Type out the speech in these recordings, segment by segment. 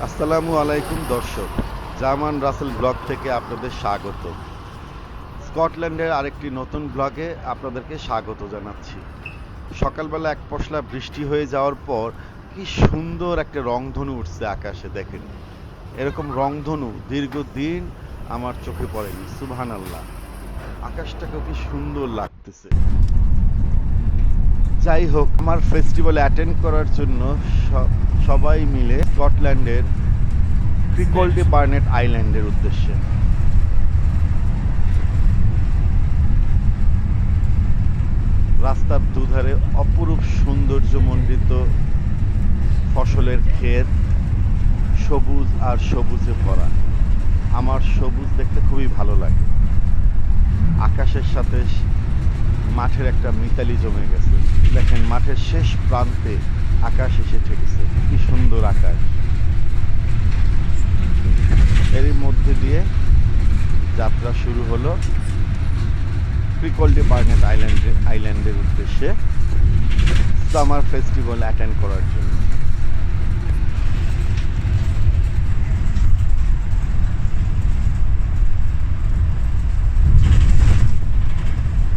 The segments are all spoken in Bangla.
আসসালামু আলাইকুম দর্শক, জামান রাসেল ব্লগ থেকে আপনাদের স্বাগত। স্কটল্যান্ডের আরেকটি নতুন ব্লগে আপনাদেরকে স্বাগত জানাচ্ছি। সকালবেলা এক পশলা বৃষ্টি হয়ে যাওয়ার পর কি সুন্দর একটা রংধনু উঠছে আকাশে, দেখেন। এরকম রংধনু দীর্ঘদিন আমার চোখে পড়েনি। সুবহানাল্লাহ, আকাশটাকেও কি সুন্দর লাগতেছে। যাই হোক, আমার ফেস্টিভ্যাল অ্যাটেন্ড করার জন্য সবাই মিলে স্কটল্যান্ডের ক্রিকলডি বার্নেট আইল্যান্ডের উদ্দেশ্যে। রাস্তার দুধারে অপরূপ সৌন্দর্যমণ্ডিত ফসলের ক্ষেত, সবুজ আর সবুজে ভরা। আমার সবুজ দেখতে খুবই ভালো লাগে। আকাশের সাথে মাঠের একটা মিতালি জমে গেছে। দেখেন, মাঠের শেষ প্রান্তে আকাশ এসে ঠেকেছে। কি সুন্দর আকাশ। এরই মধ্যে দিয়ে যাত্রা শুরু হলো ক্রিকলডি বার্নেট আইল্যান্ডের উদ্দেশ্যে সামার ফেস্টিভ্যাল অ্যাটেন্ড করার জন্য।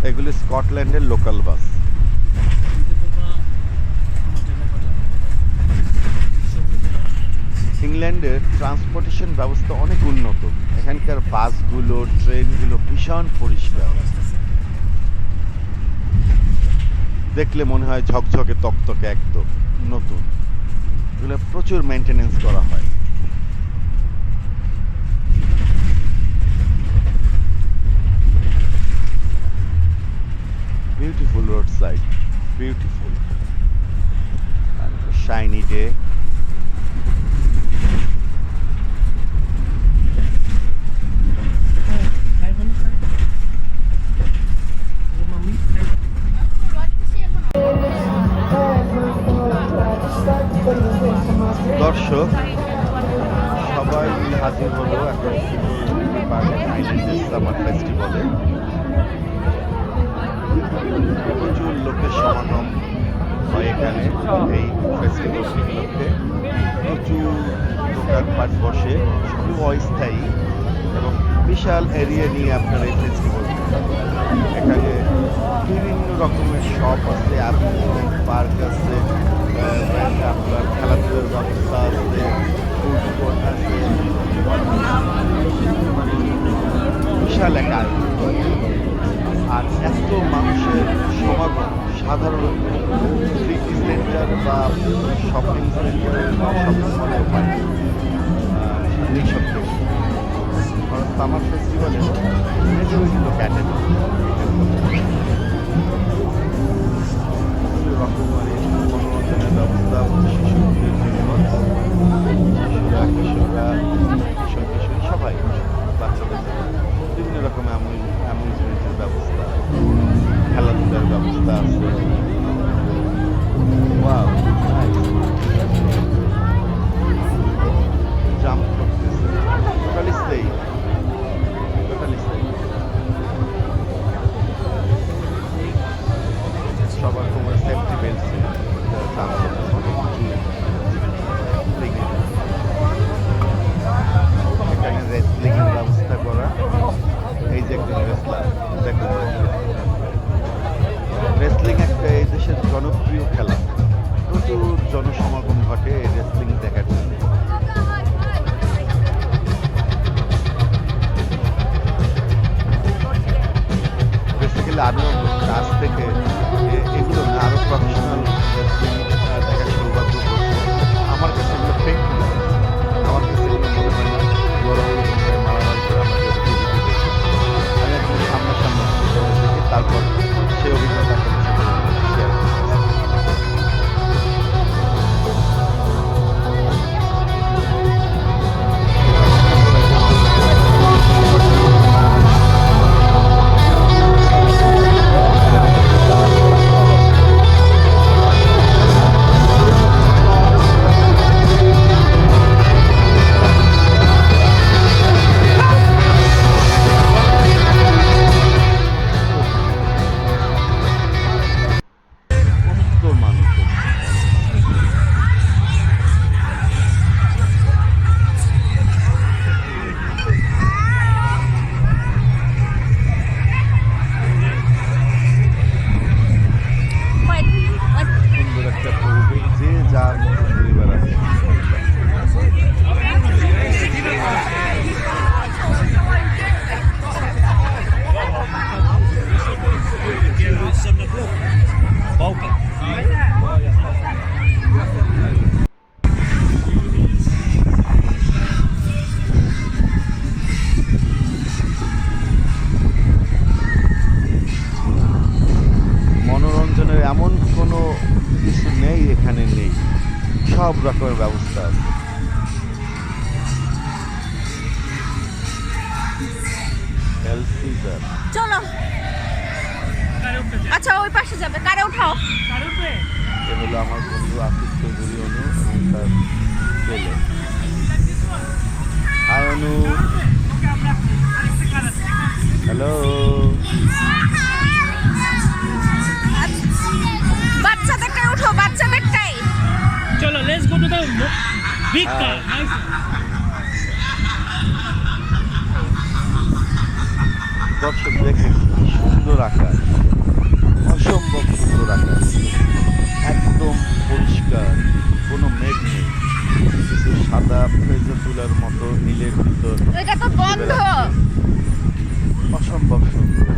এগুলি স্কটল্যান্ডের লোকাল বাস। ইংল্যান্ডের ট্রান্সপোর্টেশন ব্যবস্থা অনেক উন্নত। এখানকার বাসগুলো, ট্রেনগুলো ভীষণ পরিষ্কার। দেখলে মনে হয় ঝকঝকে তকতকে, একদম নতুন। এগুলো প্রচুর মেনটেনেন্স করা হয়। Beautiful road side, beautiful shiny day. দর্শক সবাই হাজির হলো এখন আইল্যান্ডের সামার ফেস্টিভ্যালে। প্রচুর লোকের সমাগম হয় এখানে এই ফেস্টিভ্যাল উপলক্ষে। প্রচুর দোকানপাট বসে, খুব অস্থায়ী এবং বিশাল এরিয়া নিয়ে আপনার এই ফেস্টিভ্যাল। এখানে বিভিন্ন রকমের শপ আছে, অ্যামিউজমেন্ট পার্ক আছে, আপনার খেলাধুলার ব্যবস্থা আছে, ফুড কোর্ট আছে, মানে বিশাল এক আয়োজন। আর এত মানুষের সমাগম সাধারণত সিটি সেন্টার বা শপিং সেন্টার বা শপিং মলে হয় এইসব দেশে। কারণ সামার ফেস্টিভ্যালে মেজরিটি লোক অ্যাটেন্ড রকমারি মনোরঞ্জনের ব্যবস্থা শিশুদের জন্য। কিশোররা, কিশোরী সবাই, বাচ্চাদের বিভিন্ন রকম অ্যামিউজমেন্টের ব্যবস্থা, খেলাধুলার ব্যবস্থা আছে। ওয়াও, জাম্প করতেছে, টোটালি সেফ, টোটালি সেফ। সবার কোমরে সেফটি বেল্ট ছিল। এখানে রেসলিং এর ব্যবস্থা করা। এই যে একজন রেসলার, দেখুন, রেসলিং একটা এই দেশের জনপ্রিয় খেলা। প্রচুর জনসমাগম ঘটে এই রেসলিং দেখার জন্য। বেসিক্যালি আমিও কাজ থেকে এগুলো না, আরো প্রফেশনাল রেসলিং দেখার সৌভাগ্য করছে। আমার কাছে এগুলো ফেক মনে হয়। আমার কাছে এগুলো মনে হয় না গরম মারামারি করে আমরা যে টিভিতে দেখি। আমি একদম সামনাসামনি দেখি, তারপর সেই অভিজ্ঞতা শেয়ার করছি। ব্যবস্থা আছে। এলসিজার চলো। আচ্ছা ওই পাশে যাবে, কারে উঠাও। এ হলো আমার বন্ধু আশিক চৌধুরী অনু এবং তার ছেলে। হাই অনু। হ্যালো। বাচ্চাদেরটাই উঠো, বাচ্চাদেরটাই। চলো let's go to the big car. দর্শক দেখেন কি সুন্দর আকাশ, অসম্ভব সুন্দর আকাশ, একদম পরিষ্কার, কোনো মেঘ নেই, কিছু সাদা ফেজা তুলার মতো নীলের ভিতর এটা তো বন্ধ। অসম্ভব সুন্দর।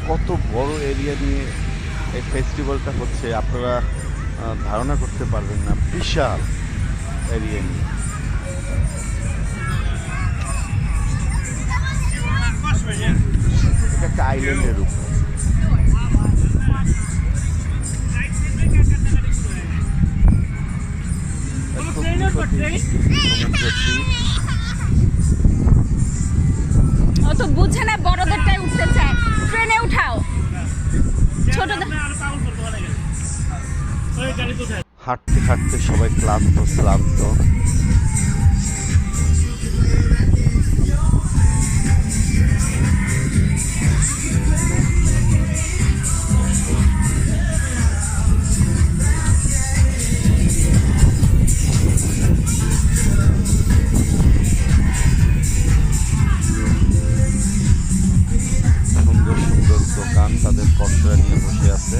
কত বড় এরিয়া নিয়ে এই ফেস্টিভ্যালটা হচ্ছে আপনারা ধারণা করতে পারবেন না, বিশাল এরিয়া নিয়ে। এটা একটা আইল্যান্ডের উপর। ও তো বুঝে না, বড়দেরটাই উঠতে চায়। ট্রেনে উঠাও ছোটদের। হাঁটতে হাঁটতে সবাই ক্লান্ত শ্রান্ত। সুন্দর সুন্দর দোকান তাদের পসরা নিয়ে বসে আছে,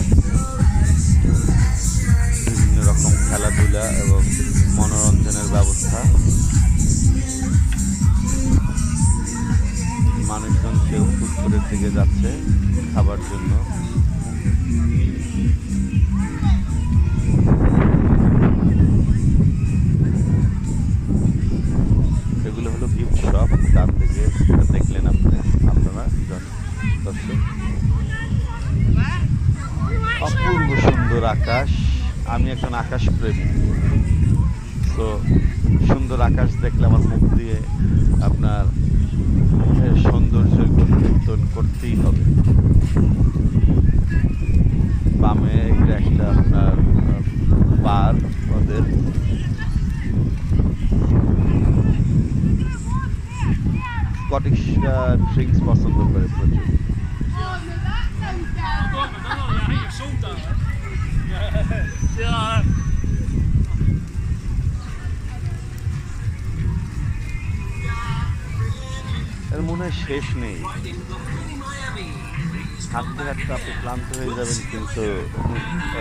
বিভিন্ন রকম খেলাধুলা এবং মনোরঞ্জনের ব্যবস্থা। মানুষজন কেউ ফুটপাতের দিকে যাচ্ছে খাবার জন্য। এগুলো হলো গিফট শপ, ডান দিকে দেখলেন আপনারা দর্শক। অপূর্ব সুন্দর আকাশ। আমি একজন আকাশ প্রেমী, তো সুন্দর আকাশ দেখলে আমার মুখ দিয়ে আপনার সৌন্দর্য কীর্তন করতেই হবে। বামে এটা একটা আপনার বার, ওদের স্কটিশ ড্রিঙ্কস পছন্দ করে প্রচুর। এর মনে হয় শেষ নেই, হাঁটতে হাঁটতে আপনি ক্লান্ত হয়ে যাবেন, কিন্তু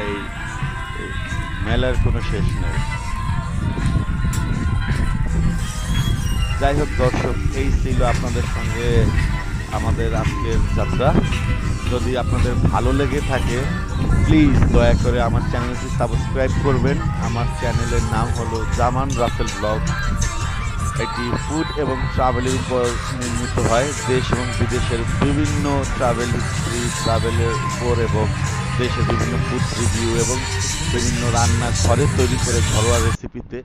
এই মেলার কোনো শেষ নেই। যাই হোক দর্শক, এই ছিল আপনাদের সঙ্গে আমাদের আজকের যাত্রা। যদি আপনাদের ভালো লেগে থাকে প্লিজ দয়া করে আমার চ্যানেলটি সাবস্ক্রাইব করবেন। আমার চ্যানেলের নাম হলো জামান রাসেল ব্লগ। এটি ফুড এবং ট্রাভেলের উপর নির্মিত হয়, দেশ এবং বিদেশের বিভিন্ন ট্রাভেল হিস্ট্রি, ট্রাভেলের উপর এবং দেশের বিভিন্ন ফুড রিভিউ এবং বিভিন্ন রান্না ঘরে তৈরি করে ঘরোয়া রেসিপিতে